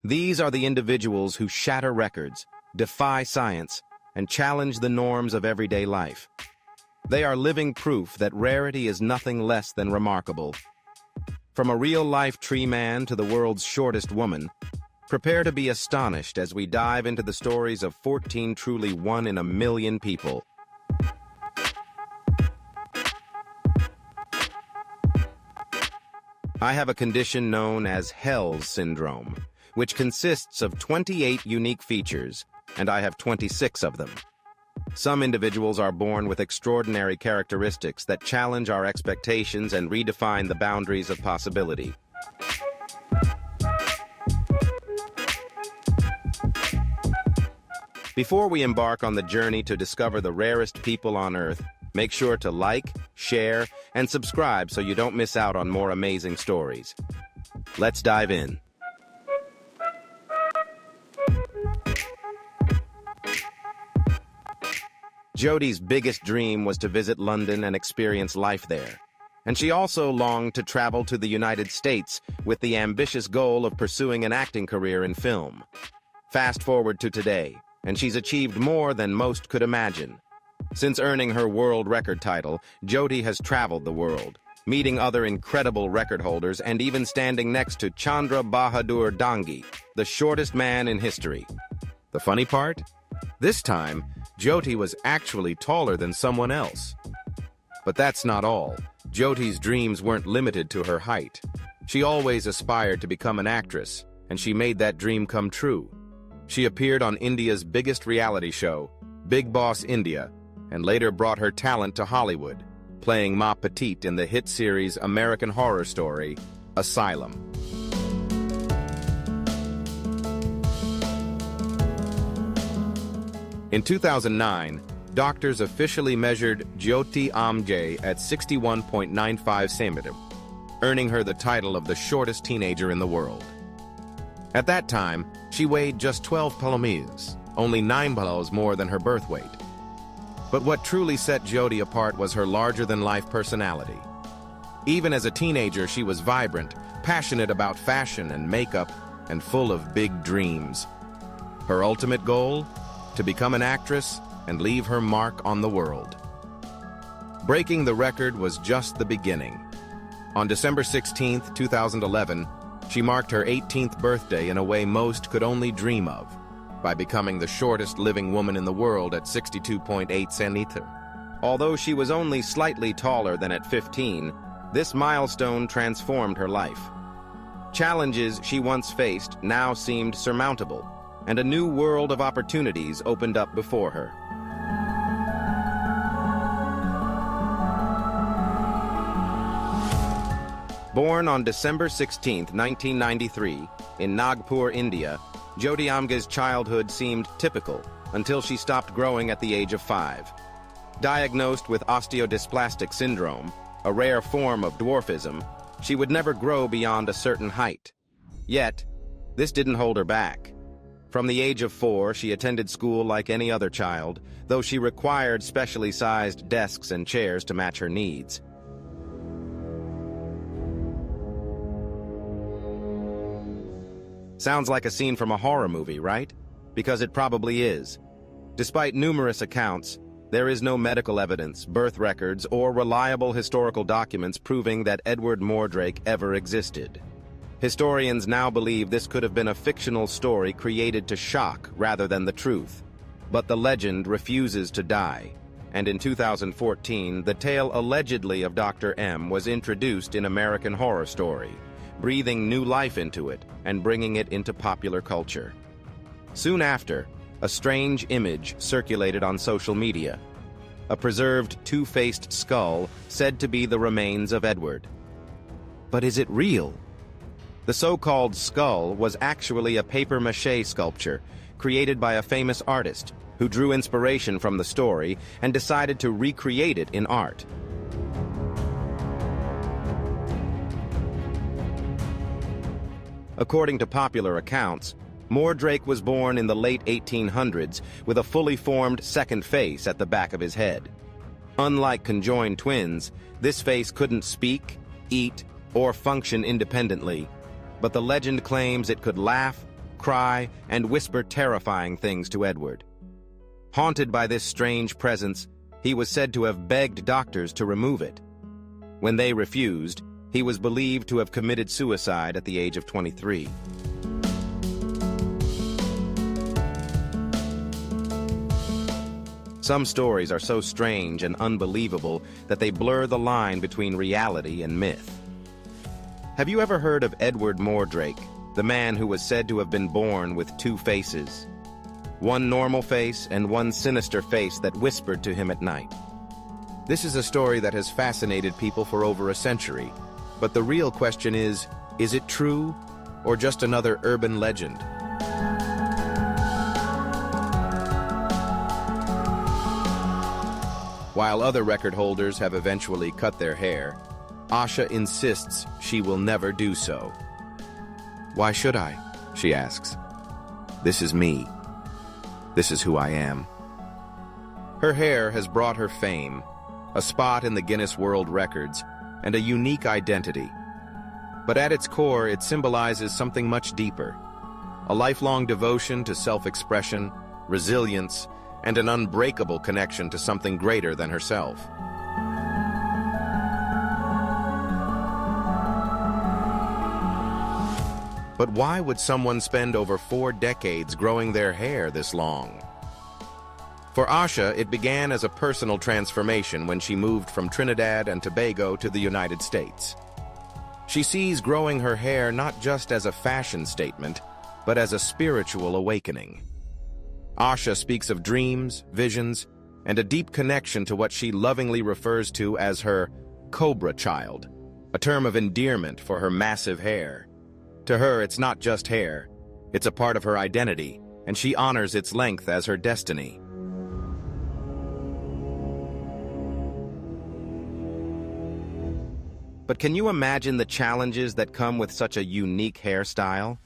These are the individuals who shatter records, defy science, and challenge the norms of everyday life. They are living proof that rarity is nothing less than remarkable. From a real-life tree man to the world's shortest woman, prepare to be astonished as we dive into the stories of 14 truly one in a million people. I have a condition known as Hell's syndrome, which consists of 28 unique features, and I have 26 of them. Some individuals are born with extraordinary characteristics that challenge our expectations and redefine the boundaries of possibility. Before we embark on the journey to discover the rarest people on Earth, make sure to like, share, and subscribe so you don't miss out on more amazing stories. Let's dive in. Jodi's biggest dream was to visit London and experience life there. And she also longed to travel to the United States with the ambitious goal of pursuing an acting career in film. Fast forward to today, and she's achieved more than most could imagine. Since earning her world record title, Jodi has traveled the world, meeting other incredible record holders and even standing next to Chandra Bahadur Dangi, the shortest man in history. The funny part? This time, Jodi was actually taller than someone else. But that's not all. Jodi's dreams weren't limited to her height. She always aspired to become an actress, and she made that dream come true. She appeared on India's biggest reality show, Big Boss India, and later brought her talent to Hollywood, playing Ma Petite in the hit series American Horror Story, Asylum. In 2009, doctors officially measured Jyoti Amge at 61.95 centimeters, earning her the title of the shortest teenager in the world. At that time, she weighed just 12 kilos, only 9 kilos more than her birth weight. But what truly set Jodi apart was her larger-than-life personality. Even as a teenager, she was vibrant, passionate about fashion and makeup, and full of big dreams. Her ultimate goal? To become an actress and leave her mark on the world. Breaking the record was just the beginning. On December 16, 2011, she marked her 18th birthday in a way most could only dream of, by becoming the shortest living woman in the world at 62.8 centimeters. Although she was only slightly taller than at 15, this milestone transformed her life. Challenges she once faced now seemed surmountable, and a new world of opportunities opened up before her. Born on December 16, 1993, in Nagpur, India, Jodi Amge's childhood seemed typical until she stopped growing at the age of 5. Diagnosed with osteodysplastic syndrome, a rare form of dwarfism, she would never grow beyond a certain height. Yet, this didn't hold her back. From the age of 4, she attended school like any other child, though she required specially sized desks and chairs to match her needs. Sounds like a scene from a horror movie, right? Because it probably is. Despite numerous accounts, there is no medical evidence, birth records, or reliable historical documents proving that Edward Mordrake ever existed. Historians now believe this could have been a fictional story created to shock rather than the truth. But the legend refuses to die, and in 2014, the tale allegedly of Dr. M was introduced in American Horror Story, breathing new life into it and bringing it into popular culture. Soon after, a strange image circulated on social media. A preserved two-faced skull said to be the remains of Edward. But is it real? The so-called skull was actually a papier-mâché sculpture created by a famous artist who drew inspiration from the story and decided to recreate it in art. According to popular accounts, Mordrake was born in the late 1800s with a fully formed second face at the back of his head. Unlike conjoined twins, this face couldn't speak, eat, or function independently, but the legend claims it could laugh, cry, and whisper terrifying things to Edward. Haunted by this strange presence, he was said to have begged doctors to remove it. When they refused, he was believed to have committed suicide at the age of 23. Some stories are so strange and unbelievable that they blur the line between reality and myth. Have you ever heard of Edward Mordrake, the man who was said to have been born with two faces? One normal face and one sinister face that whispered to him at night. This is a story that has fascinated people for over a century, but the real question is it true or just another urban legend? While other record holders have eventually cut their hair, Asha insists she will never do so. "Why should I?" she asks. "This is me. This is who I am." Her hair has brought her fame, a spot in the Guinness World Records, and a unique identity. But at its core, it symbolizes something much deeper: a lifelong devotion to self-expression, resilience, and an unbreakable connection to something greater than herself. But why would someone spend over 4 decades growing their hair this long? For Asha, it began as a personal transformation when she moved from Trinidad and Tobago to the United States. She sees growing her hair not just as a fashion statement, but as a spiritual awakening. Asha speaks of dreams, visions, and a deep connection to what she lovingly refers to as her cobra child, a term of endearment for her massive hair. To her, it's not just hair, it's a part of her identity, and she honors its length as her destiny. But can you imagine the challenges that come with such a unique hairstyle?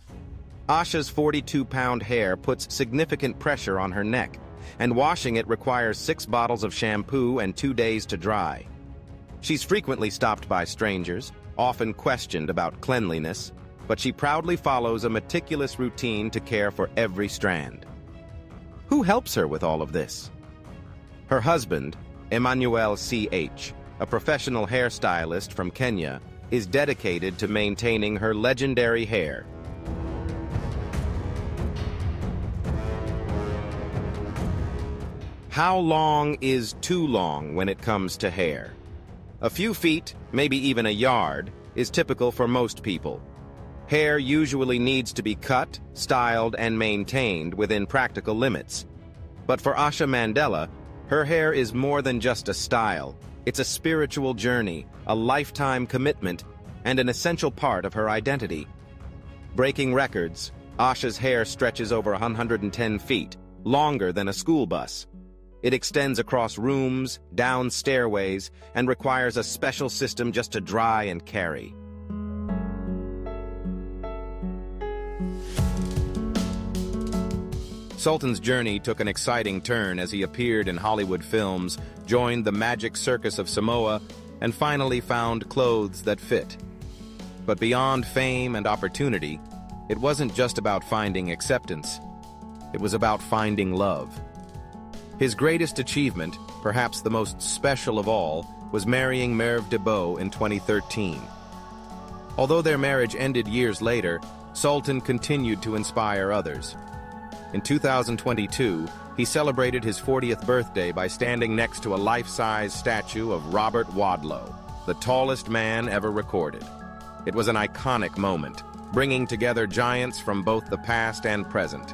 Asha's 42-pound hair puts significant pressure on her neck, and washing it requires 6 bottles of shampoo and 2 days to dry. She's frequently stopped by strangers, often questioned about cleanliness, but she proudly follows a meticulous routine to care for every strand. Who helps her with all of this? Her husband, Emmanuel C.H., a professional hairstylist from Kenya, is dedicated to maintaining her legendary hair. How long is too long when it comes to hair? A few feet, maybe even a yard, is typical for most people. Hair usually needs to be cut, styled, and maintained within practical limits. But for Asha Mandela, her hair is more than just a style. It's a spiritual journey, a lifetime commitment, and an essential part of her identity. Breaking records, Asha's hair stretches over 110 feet, longer than a school bus. It extends across rooms, down stairways, and requires a special system just to dry and carry. Sultan's journey took an exciting turn as he appeared in Hollywood films, joined the magic circus of Samoa, and finally found clothes that fit. But beyond fame and opportunity, it wasn't just about finding acceptance. It was about finding love. His greatest achievement, perhaps the most special of all, was marrying Merve Debow in 2013. Although their marriage ended years later, Sultan continued to inspire others. In 2022, he celebrated his 40th birthday by standing next to a life-size statue of Robert Wadlow, the tallest man ever recorded. It was an iconic moment, bringing together giants from both the past and present.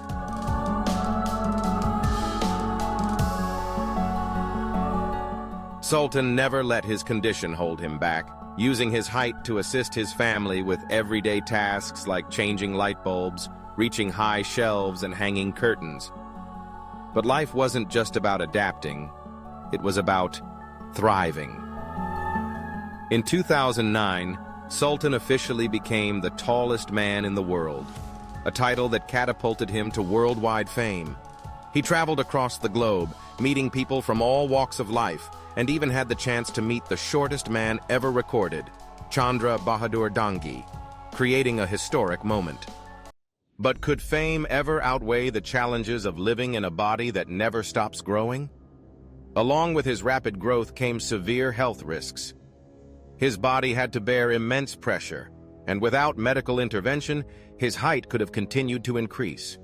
Sultan never let his condition hold him back, using his height to assist his family with everyday tasks like changing light bulbs, reaching high shelves, and hanging curtains. But life wasn't just about adapting, it was about thriving. In 2009, Sultan officially became the tallest man in the world, a title that catapulted him to worldwide fame. He traveled across the globe, meeting people from all walks of life, and even had the chance to meet the shortest man ever recorded, Chandra Bahadur Dangi, creating a historic moment. But could fame ever outweigh the challenges of living in a body that never stops growing? Along with his rapid growth came severe health risks. His body had to bear immense pressure, and without medical intervention, his height could have continued to increase.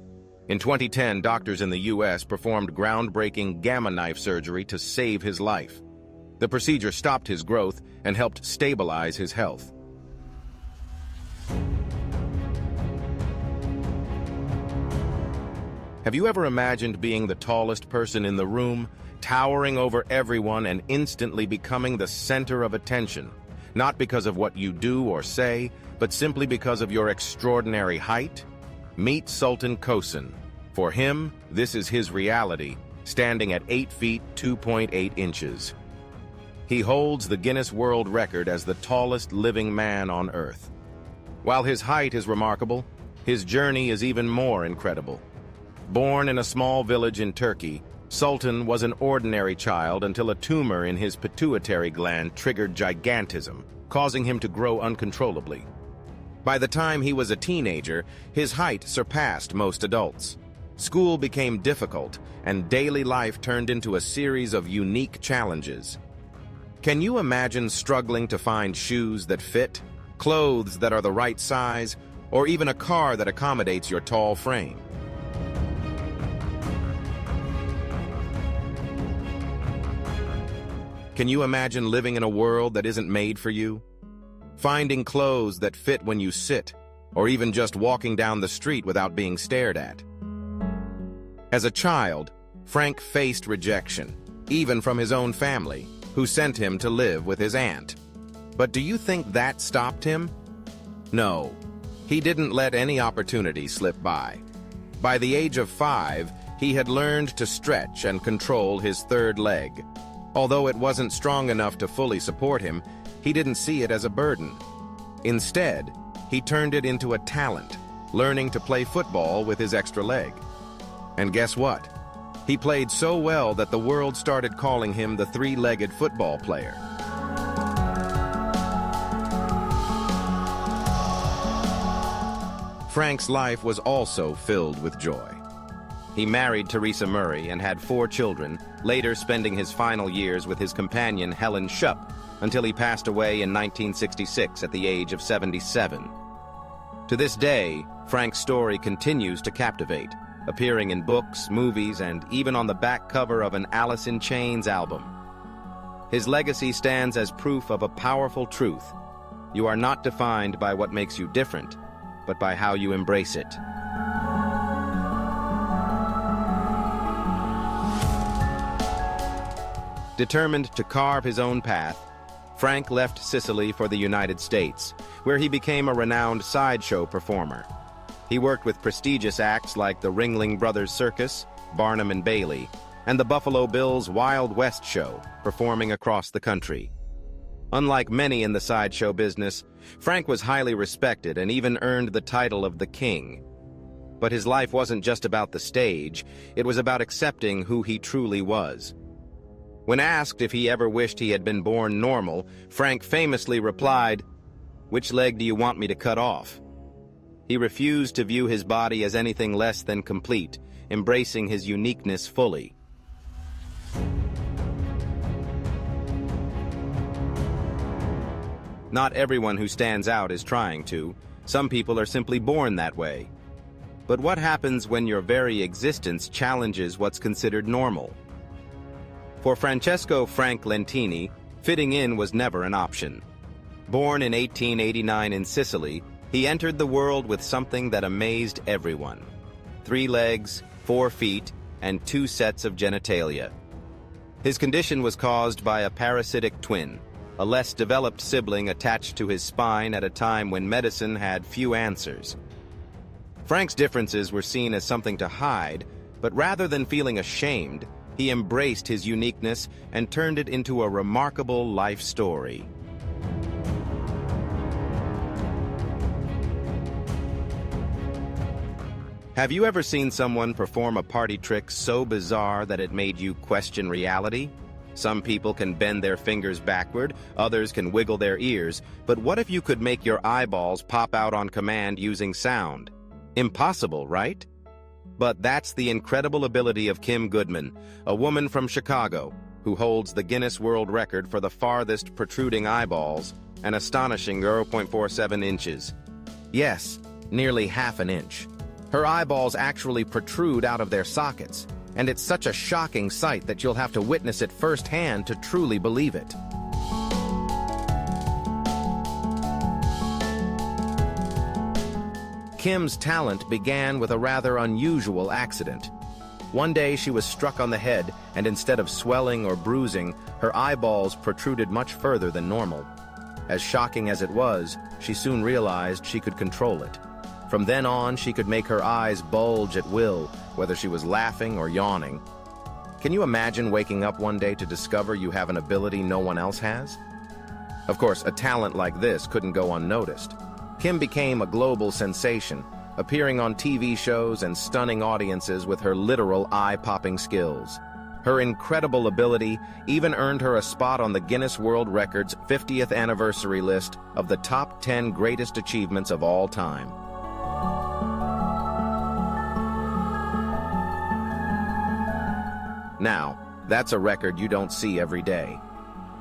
In 2010, doctors in the U.S. performed groundbreaking gamma knife surgery to save his life. The procedure stopped his growth and helped stabilize his health. Have you ever imagined being the tallest person in the room, towering over everyone and instantly becoming the center of attention, not because of what you do or say, but simply because of your extraordinary height? Meet Sultan Kosin. For him, this is his reality, standing at 8 feet 2.8 inches. He holds the Guinness World Record as the tallest living man on Earth. While his height is remarkable, his journey is even more incredible. Born in a small village in Turkey, Sultan was an ordinary child until a tumor in his pituitary gland triggered gigantism, causing him to grow uncontrollably. By the time he was a teenager, his height surpassed most adults. School became difficult, and daily life turned into a series of unique challenges. Can you imagine struggling to find shoes that fit, clothes that are the right size, or even a car that accommodates your tall frame? Can you imagine living in a world that isn't made for you? Finding clothes that fit when you sit, or even just walking down the street without being stared at. As a child, Frank faced rejection, even from his own family, who sent him to live with his aunt. But do you think that stopped him? No, he didn't let any opportunity slip by. By the age of 5, he had learned to stretch and control his third leg. Although it wasn't strong enough to fully support him, he didn't see it as a burden. Instead, he turned it into a talent, learning to play football with his extra leg. And guess what? He played so well that the world started calling him the three-legged football player. Frank's life was also filled with joy. He married Teresa Murray and had 4 children, later spending his final years with his companion Helen Shupp, until he passed away in 1966 at the age of 77. To this day, Frank's story continues to captivate, appearing in books, movies, and even on the back cover of an Alice in Chains album. His legacy stands as proof of a powerful truth. You are not defined by what makes you different, but by how you embrace it. Determined to carve his own path, Frank left Sicily for the United States, where he became a renowned sideshow performer. He worked with prestigious acts like the Ringling Brothers Circus, Barnum and Bailey, and the Buffalo Bills Wild West Show, performing across the country. Unlike many in the sideshow business, Frank was highly respected and even earned the title of the King. But his life wasn't just about the stage, it was about accepting who he truly was. When asked if he ever wished he had been born normal, Frank famously replied, "Which leg do you want me to cut off?" He refused to view his body as anything less than complete, embracing his uniqueness fully. Not everyone who stands out is trying to. Some people are simply born that way. But what happens when your very existence challenges what's considered normal? For Francesco Frank Lentini, fitting in was never an option. Born in 1889 in Sicily, he entered the world with something that amazed everyone: 3 legs, 4 feet, and 2 sets of genitalia. His condition was caused by a parasitic twin, a less developed sibling attached to his spine at a time when medicine had few answers. Frank's differences were seen as something to hide, but rather than feeling ashamed, he embraced his uniqueness and turned it into a remarkable life story. Have you ever seen someone perform a party trick so bizarre that it made you question reality? Some people can bend their fingers backward, others can wiggle their ears, but what if you could make your eyeballs pop out on command using sound? Impossible, right? But that's the incredible ability of Kim Goodman, a woman from Chicago, who holds the Guinness World Record for the farthest protruding eyeballs, an astonishing 0.47 inches. Yes, nearly half an inch. Her eyeballs actually protrude out of their sockets, and it's such a shocking sight that you'll have to witness it firsthand to truly believe it. Kim's talent began with a rather unusual accident. One day she was struck on the head, and instead of swelling or bruising, her eyeballs protruded much further than normal. As shocking as it was, she soon realized she could control it. From then on, she could make her eyes bulge at will, whether she was laughing or yawning. Can you imagine waking up one day to discover you have an ability no one else has? Of course, a talent like this couldn't go unnoticed. Kim became a global sensation, appearing on TV shows and stunning audiences with her literal eye-popping skills. Her incredible ability even earned her a spot on the Guinness World Records 50th anniversary list of the top 10 greatest achievements of all time. Now, that's a record you don't see every day.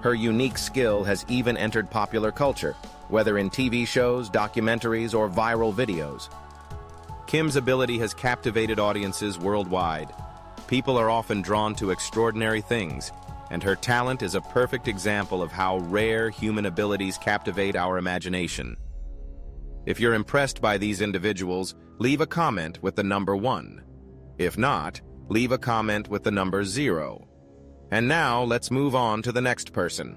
Her unique skill has even entered popular culture, whether in TV shows, documentaries, or viral videos. Kim's ability has captivated audiences worldwide. People are often drawn to extraordinary things, and her talent is a perfect example of how rare human abilities captivate our imagination. If you're impressed by these individuals, leave a comment with the number 1. If not, leave a comment with the number 0. And now, let's move on to the next person.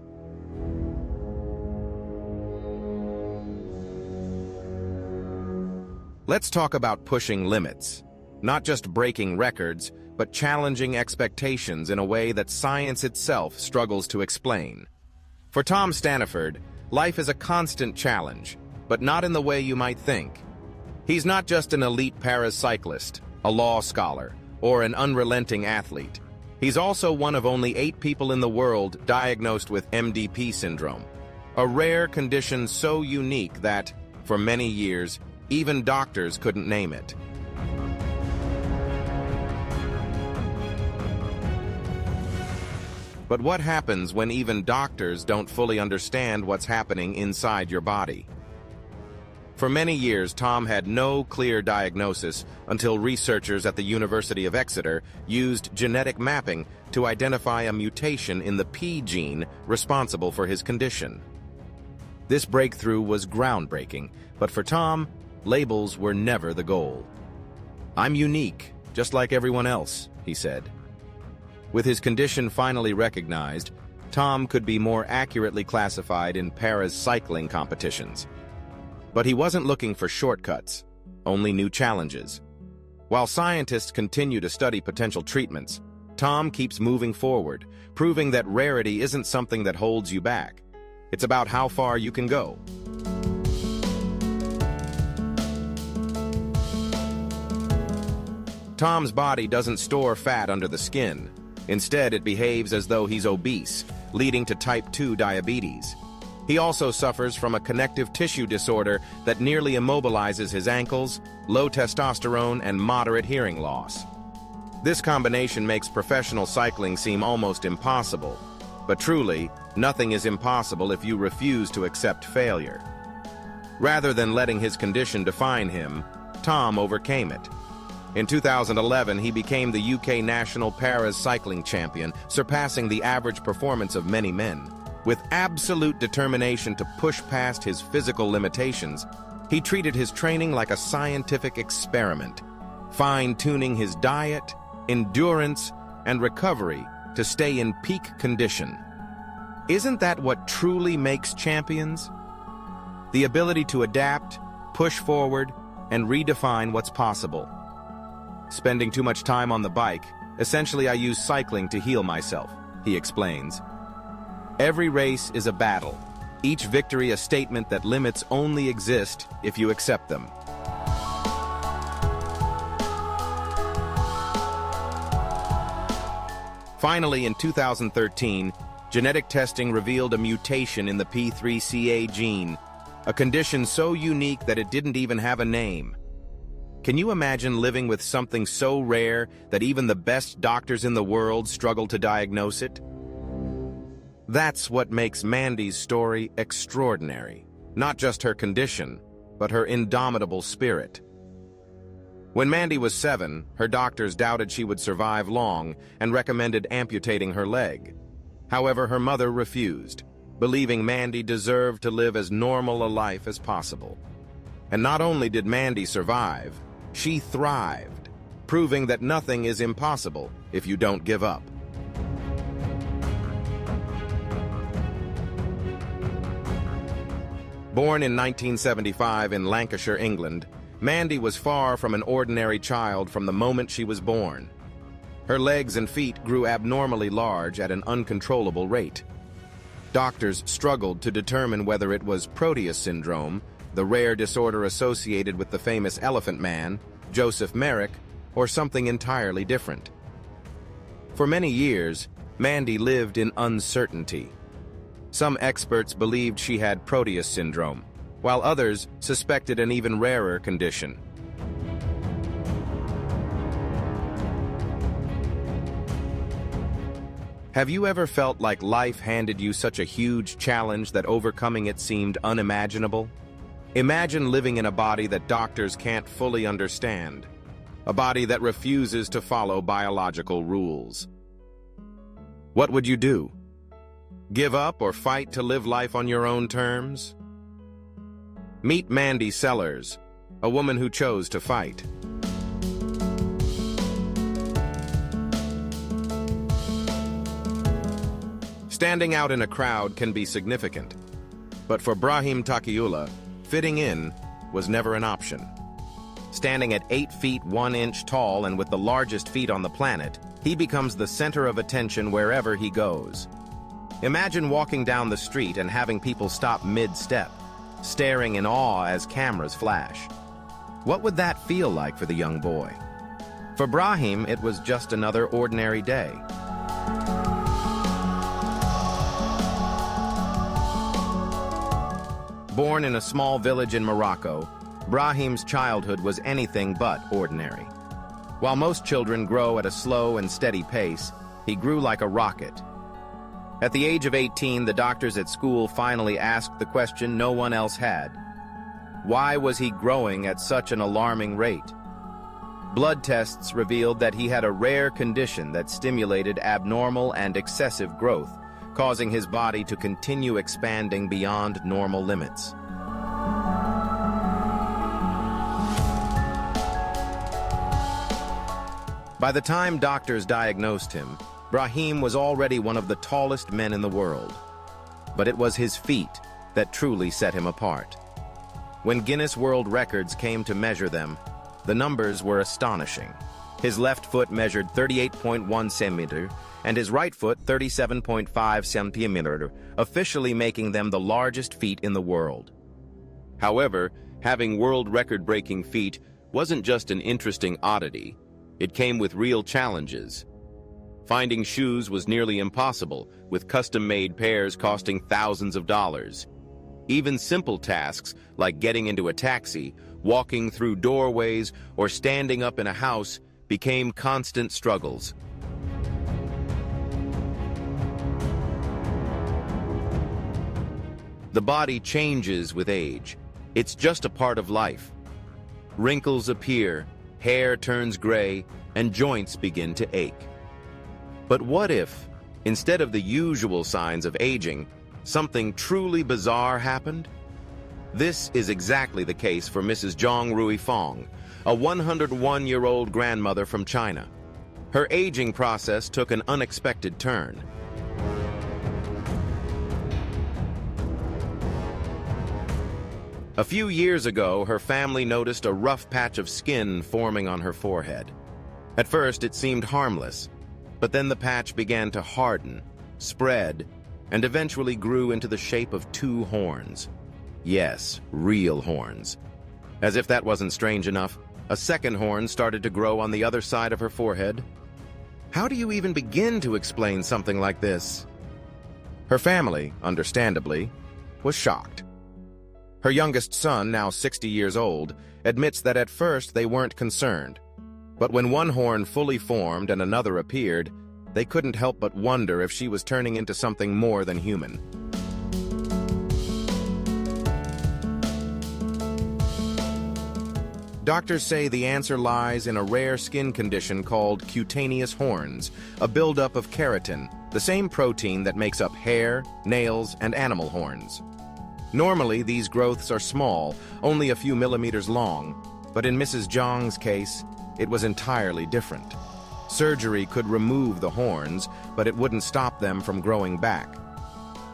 Let's talk about pushing limits. Not just breaking records, but challenging expectations in a way that science itself struggles to explain. For Tom Staniford, life is a constant challenge, but not in the way you might think. He's not just an elite paracyclist, a law scholar, or an unrelenting athlete. He's also one of only 8 people in the world diagnosed with MDP syndrome, a rare condition so unique that, for many years, even doctors couldn't name it. But what happens when even doctors don't fully understand what's happening inside your body? For many years, Tom had no clear diagnosis until researchers at the University of Exeter used genetic mapping to identify a mutation in the P gene responsible for his condition. This breakthrough was groundbreaking, but for Tom, labels were never the goal. "I'm unique, just like everyone else," he said. With his condition finally recognized, Tom could be more accurately classified in paracycling competitions. But he wasn't looking for shortcuts, only new challenges. While scientists continue to study potential treatments, Tom keeps moving forward, proving that rarity isn't something that holds you back. It's about how far you can go. Tom's body doesn't store fat under the skin. Instead, it behaves as though he's obese, leading to type 2 diabetes. He also suffers from a connective tissue disorder that nearly immobilizes his ankles, low testosterone, and moderate hearing loss. This combination makes professional cycling seem almost impossible. But truly, nothing is impossible if you refuse to accept failure. Rather than letting his condition define him, Tom overcame it. In 2011, he became the UK national paracycling champion, surpassing the average performance of many men. With absolute determination to push past his physical limitations, he treated his training like a scientific experiment, fine-tuning his diet, endurance, and recovery to stay in peak condition. Isn't that what truly makes champions? The ability to adapt, push forward, and redefine what's possible. Spending too much time on the bike, essentially I use cycling to heal myself, he explains. Every race is a battle, each victory a statement that limits only exist if you accept them. Finally, in 2013, genetic testing revealed a mutation in the P3CA gene, a condition so unique that it didn't even have a name. Can you imagine living with something so rare that even the best doctors in the world struggle to diagnose it? That's what makes Mandy's story extraordinary. Not just her condition, but her indomitable spirit. When Mandy was 7, her doctors doubted she would survive long and recommended amputating her leg. However, her mother refused, believing Mandy deserved to live as normal a life as possible. And not only did Mandy survive, she thrived, proving that nothing is impossible if you don't give up. Born in 1975 in Lancashire, England, Mandy was far from an ordinary child from the moment she was born. Her legs and feet grew abnormally large at an uncontrollable rate. Doctors struggled to determine whether it was Proteus syndrome, the rare disorder associated with the famous Elephant Man, Joseph Merrick, or something entirely different. For many years, Mandy lived in uncertainty. Some experts believed she had Proteus syndrome, while others suspected an even rarer condition. Have you ever felt like life handed you such a huge challenge that overcoming it seemed unimaginable? Imagine living in a body that doctors can't fully understand, a body that refuses to follow biological rules. What would you do? Give up or fight to live life on your own terms? Meet Mandy Sellers, a woman who chose to fight. Standing out in a crowd can be significant, but for Brahim Takiula, fitting in was never an option. Standing at 8 feet 1 inch tall and with the largest feet on the planet, he becomes the center of attention wherever he goes. Imagine walking down the street and having people stop mid-step, staring in awe as cameras flash. What would that feel like for the young boy? For Brahim, it was just another ordinary day. Born in a small village in Morocco, Brahim's childhood was anything but ordinary. While most children grow at a slow and steady pace, he grew like a rocket. At the age of 18, the doctors at school finally asked the question no one else had. Why was he growing at such an alarming rate? Blood tests revealed that he had a rare condition that stimulated abnormal and excessive growth, causing his body to continue expanding beyond normal limits. By the time doctors diagnosed him, Brahim was already one of the tallest men in the world. But it was his feet that truly set him apart. When Guinness World Records came to measure them, the numbers were astonishing. His left foot measured 38.1 centimeters and his right foot 37.5 centimeters, officially making them the largest feet in the world. However, having world record-breaking feet wasn't just an interesting oddity. It came with real challenges. Finding shoes was nearly impossible, with custom-made pairs costing thousands of dollars. Even simple tasks like getting into a taxi, walking through doorways, or standing up in a house became constant struggles. The body changes with age. It's just a part of life. Wrinkles appear, hair turns gray, and joints begin to ache. But what if, instead of the usual signs of aging, something truly bizarre happened? This is exactly the case for Mrs. Zhang Rui Fong, a 101-year-old grandmother from China. Her aging process took an unexpected turn. A few years ago, her family noticed a rough patch of skin forming on her forehead. At first, it seemed harmless, but then the patch began to harden, spread, and eventually grew into the shape of 2 horns. Yes, real horns. As if that wasn't strange enough, a second horn started to grow on the other side of her forehead. How do you even begin to explain something like this? Her family, understandably, was shocked. Her youngest son, now 60 years old, admits that at first they weren't concerned. But when one horn fully formed and another appeared, they couldn't help but wonder if she was turning into something more than human. Doctors say the answer lies in a rare skin condition called cutaneous horns, a buildup of keratin, the same protein that makes up hair, nails, and animal horns. Normally, these growths are small, only a few millimeters long, but in Mrs. Zhang's case, it was entirely different. Surgery could remove the horns, but it wouldn't stop them from growing back.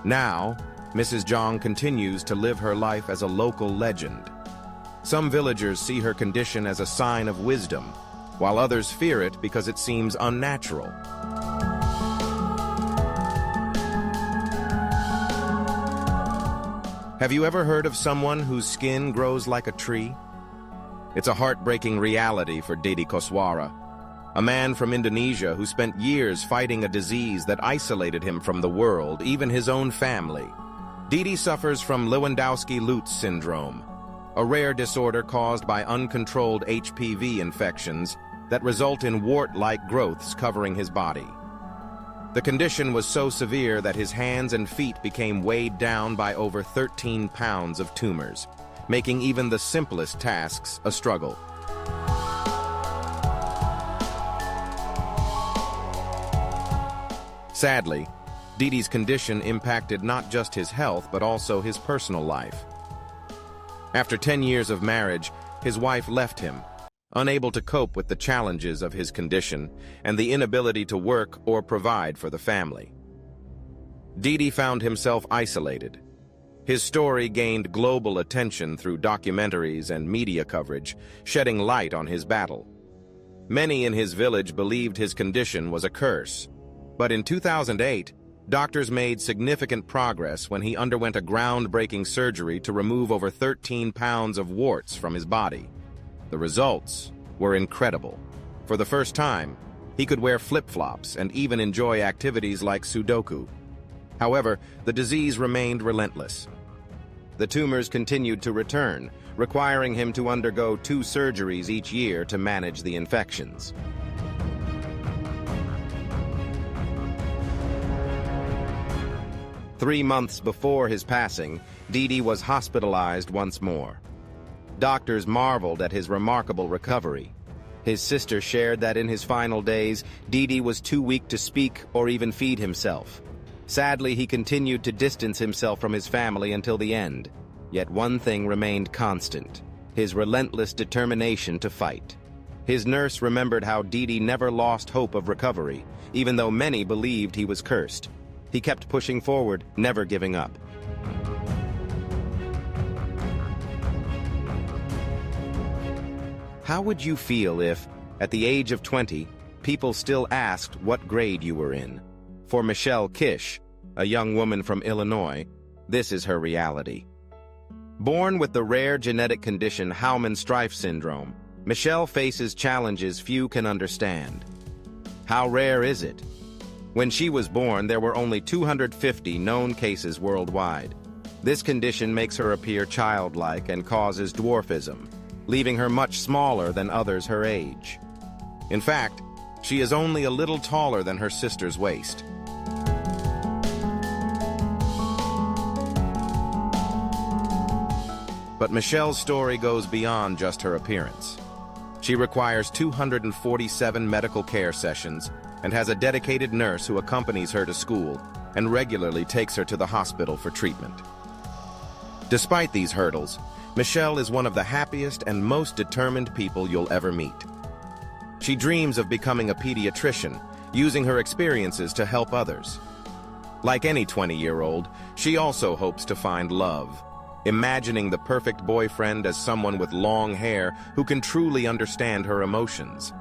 Now, Mrs. Zhang continues to live her life as a local legend. Some villagers see her condition as a sign of wisdom, while others fear it because it seems unnatural. Have you ever heard of someone whose skin grows like a tree? It's a heartbreaking reality for Didi Koswara, a man from Indonesia who spent years fighting a disease that isolated him from the world, even his own family. Didi suffers from Lewandowski-Lutz syndrome, a rare disorder caused by uncontrolled HPV infections that result in wart-like growths covering his body. The condition was so severe that his hands and feet became weighed down by over 13 pounds of tumors, making even the simplest tasks a struggle. Sadly, Didi's condition impacted not just his health but also his personal life. After 10 years of marriage, his wife left him, unable to cope with the challenges of his condition and the inability to work or provide for the family. Didi found himself isolated. His story gained global attention through documentaries and media coverage, shedding light on his battle. Many in his village believed his condition was a curse, but in 2008, doctors made significant progress when he underwent a groundbreaking surgery to remove over 13 pounds of warts from his body. The results were incredible. For the first time, he could wear flip-flops and even enjoy activities like Sudoku. However, the disease remained relentless. The tumors continued to return, requiring him to undergo 2 surgeries each year to manage the infections. Three months before his passing, Didi was hospitalized once more. Doctors marveled at his remarkable recovery. His sister shared that in his final days, Didi was too weak to speak or even feed himself. Sadly, he continued to distance himself from his family until the end. Yet one thing remained constant: his relentless determination to fight. His nurse remembered how Didi never lost hope of recovery, even though many believed he was cursed. He kept pushing forward, never giving up. How would you feel if, at the age of 20, people still asked what grade you were in? For Michelle Kish, a young woman from Illinois, this is her reality. Born with the rare genetic condition Howman-Strife syndrome, Michelle faces challenges few can understand. How rare is it? When she was born, there were only 250 known cases worldwide. This condition makes her appear childlike and causes dwarfism, leaving her much smaller than others her age. In fact, she is only a little taller than her sister's waist. But Michelle's story goes beyond just her appearance. She requires 247 medical care sessions and has a dedicated nurse who accompanies her to school and regularly takes her to the hospital for treatment. Despite these hurdles, Michelle is one of the happiest and most determined people you'll ever meet. She dreams of becoming a pediatrician, using her experiences to help others. Like any 20-year-old, she also hopes to find love, imagining the perfect boyfriend as someone with long hair who can truly understand her emotions.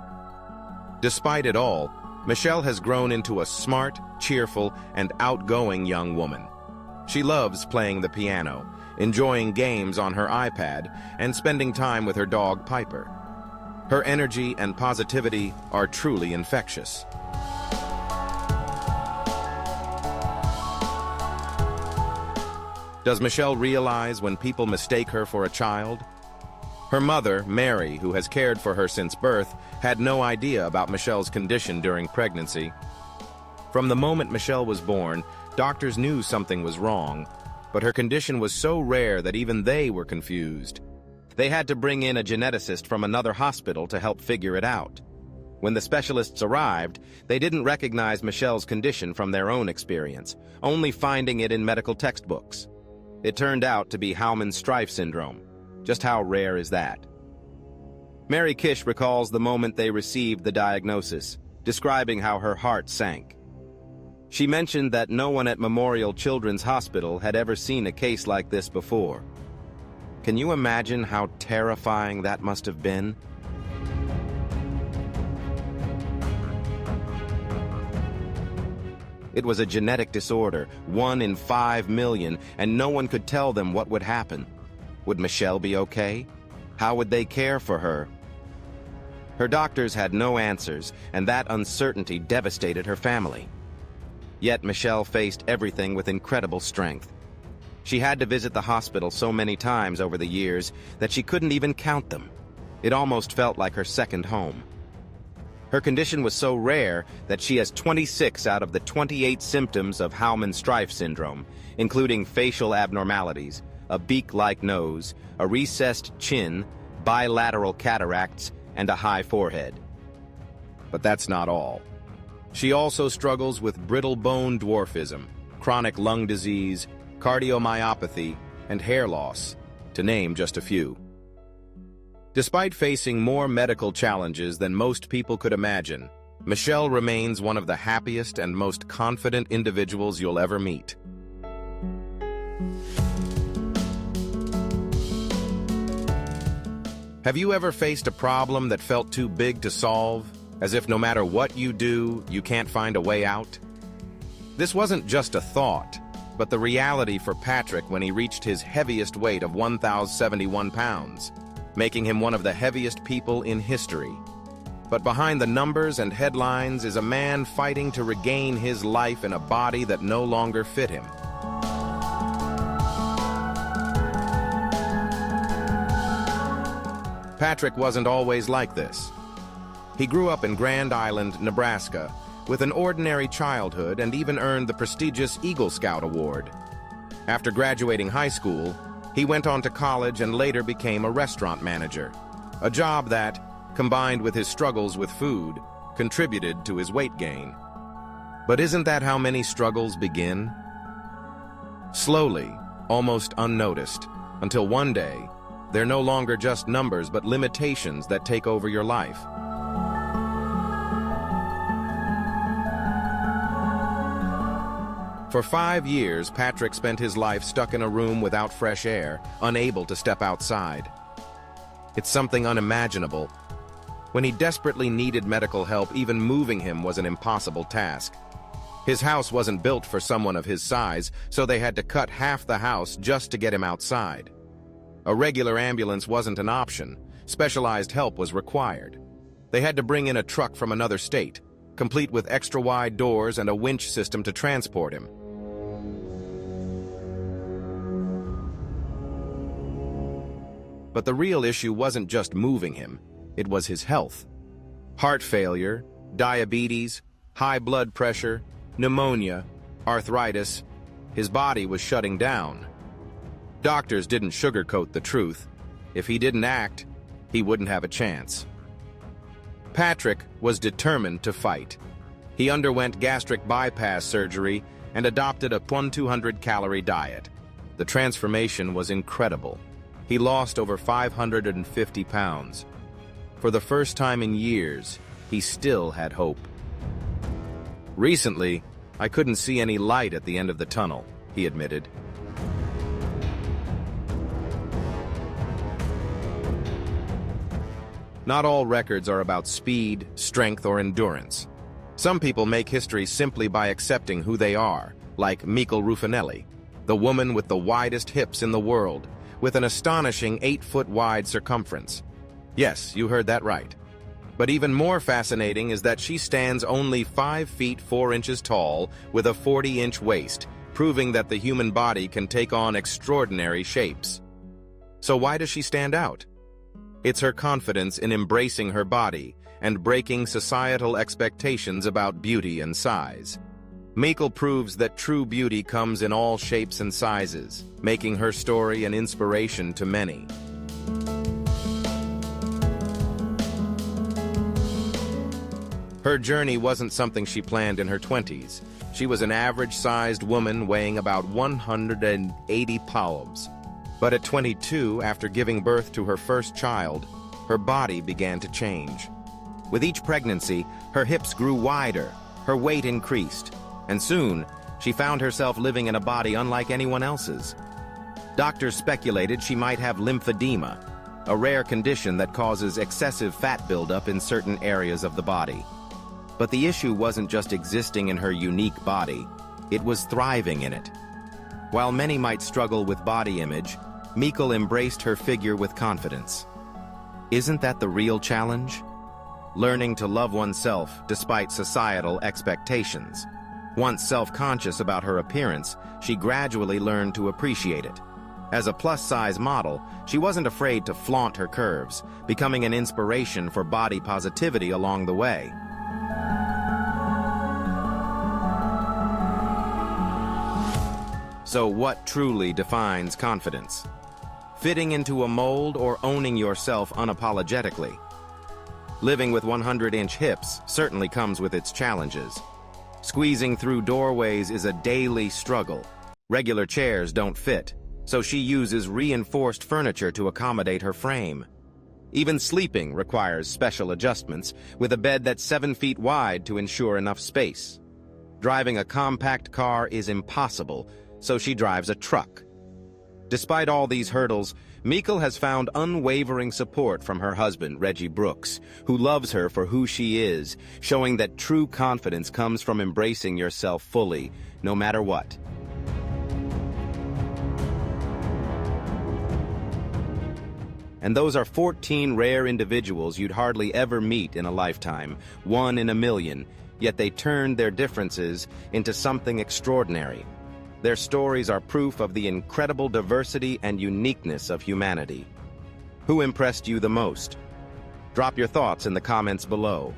Despite it all, Michelle has grown into a smart, cheerful, and outgoing young woman. She loves playing the piano, enjoying games on her iPad, and spending time with her dog Piper. Her energy and positivity are truly infectious. Does Michelle realize when people mistake her for a child? Her mother, Mary, who has cared for her since birth, had no idea about Michelle's condition during pregnancy. From the moment Michelle was born, doctors knew something was wrong, but her condition was so rare that even they were confused. They had to bring in a geneticist from another hospital to help figure it out. When the specialists arrived, they didn't recognize Michelle's condition from their own experience, only finding it in medical textbooks. It turned out to be Halman-Streiff syndrome. Just how rare is that? Mary Kish recalls the moment they received the diagnosis, describing how her heart sank. She mentioned that no one at Memorial Children's Hospital had ever seen a case like this before. Can you imagine how terrifying that must have been? It was a genetic disorder, 1 in 5 million, and no one could tell them what would happen. Would Michelle be okay? How would they care for her? Her doctors had no answers, and that uncertainty devastated her family. Yet Michelle faced everything with incredible strength. She had to visit the hospital so many times over the years that she couldn't even count them. It almost felt like her second home. Her condition was so rare that she has 26 out of the 28 symptoms of Halman-Streiff syndrome, including facial abnormalities, a beak-like nose, a recessed chin, bilateral cataracts, and a high forehead. But that's not all. She also struggles with brittle bone dwarfism, chronic lung disease, cardiomyopathy, and hair loss, to name just a few. Despite facing more medical challenges than most people could imagine, Michelle remains one of the happiest and most confident individuals you'll ever meet. Have you ever faced a problem that felt too big to solve, as if no matter what you do, you can't find a way out? This wasn't just a thought, but the reality for Patrick when he reached his heaviest weight of 1,071 pounds, making him one of the heaviest people in history. But behind the numbers and headlines is a man fighting to regain his life in a body that no longer fit him. Patrick wasn't always like this. He grew up in Grand Island, Nebraska, with an ordinary childhood and even earned the prestigious Eagle Scout Award. After graduating high school, he went on to college and later became a restaurant manager, a job that, combined with his struggles with food, contributed to his weight gain. But isn't that how many struggles begin? Slowly, almost unnoticed, until one day, they're no longer just numbers but limitations that take over your life. For 5 years, Patrick spent his life stuck in a room without fresh air, unable to step outside. It's something unimaginable. When he desperately needed medical help, even moving him was an impossible task. His house wasn't built for someone of his size, so they had to cut half the house just to get him outside. A regular ambulance wasn't an option. Specialized help was required. They had to bring in a truck from another state, complete with extra-wide doors and a winch system to transport him. But the real issue wasn't just moving him, it was his health. Heart failure, diabetes, high blood pressure, pneumonia, arthritis. His body was shutting down. Doctors didn't sugarcoat the truth. If he didn't act, he wouldn't have a chance. Patrick was determined to fight. He underwent gastric bypass surgery and adopted a 200-calorie diet. The transformation was incredible. He lost over 550 pounds. For the first time in years, he still had hope. Recently, I couldn't see any light at the end of the tunnel, he admitted. Not all records are about speed, strength, or endurance. Some people make history simply by accepting who they are, like Mikel Ruffinelli, the woman with the widest hips in the world, with an astonishing 8-foot-wide circumference. Yes, you heard that right. But even more fascinating is that she stands only 5 feet 4 inches tall with a 40-inch waist, proving that the human body can take on extraordinary shapes. So why does she stand out? It's her confidence in embracing her body and breaking societal expectations about beauty and size. Mikkel proves that true beauty comes in all shapes and sizes, making her story an inspiration to many. Her journey wasn't something she planned in her 20s. She was an average-sized woman weighing about 180 pounds. But at 22, after giving birth to her first child, her body began to change. With each pregnancy, her hips grew wider, her weight increased, and soon, she found herself living in a body unlike anyone else's. Doctors speculated she might have lymphedema, a rare condition that causes excessive fat buildup in certain areas of the body. But the issue wasn't just existing in her unique body, it was thriving in it. While many might struggle with body image, Mikkel embraced her figure with confidence. Isn't that the real challenge? Learning to love oneself despite societal expectations. Once self-conscious about her appearance, she gradually learned to appreciate it. As a plus-size model, she wasn't afraid to flaunt her curves, becoming an inspiration for body positivity along the way. So what truly defines confidence? Fitting into a mold or owning yourself unapologetically? Living with 100-inch hips certainly comes with its challenges. Squeezing through doorways is a daily struggle. Regular chairs don't fit, so she uses reinforced furniture to accommodate her frame. Even sleeping requires special adjustments, with a bed that's 7 feet wide to ensure enough space. Driving a compact car is impossible, so she drives a truck. Despite all these hurdles, Mikkel has found unwavering support from her husband, Reggie Brooks, who loves her for who she is, showing that true confidence comes from embracing yourself fully, no matter what. And those are 14 rare individuals you'd hardly ever meet in a lifetime, 1 in a million, yet they turned their differences into something extraordinary. Their stories are proof of the incredible diversity and uniqueness of humanity. Who impressed you the most? Drop your thoughts in the comments below.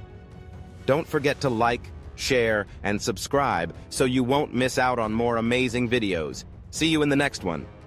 Don't forget to like, share, and subscribe so you won't miss out on more amazing videos. See you in the next one.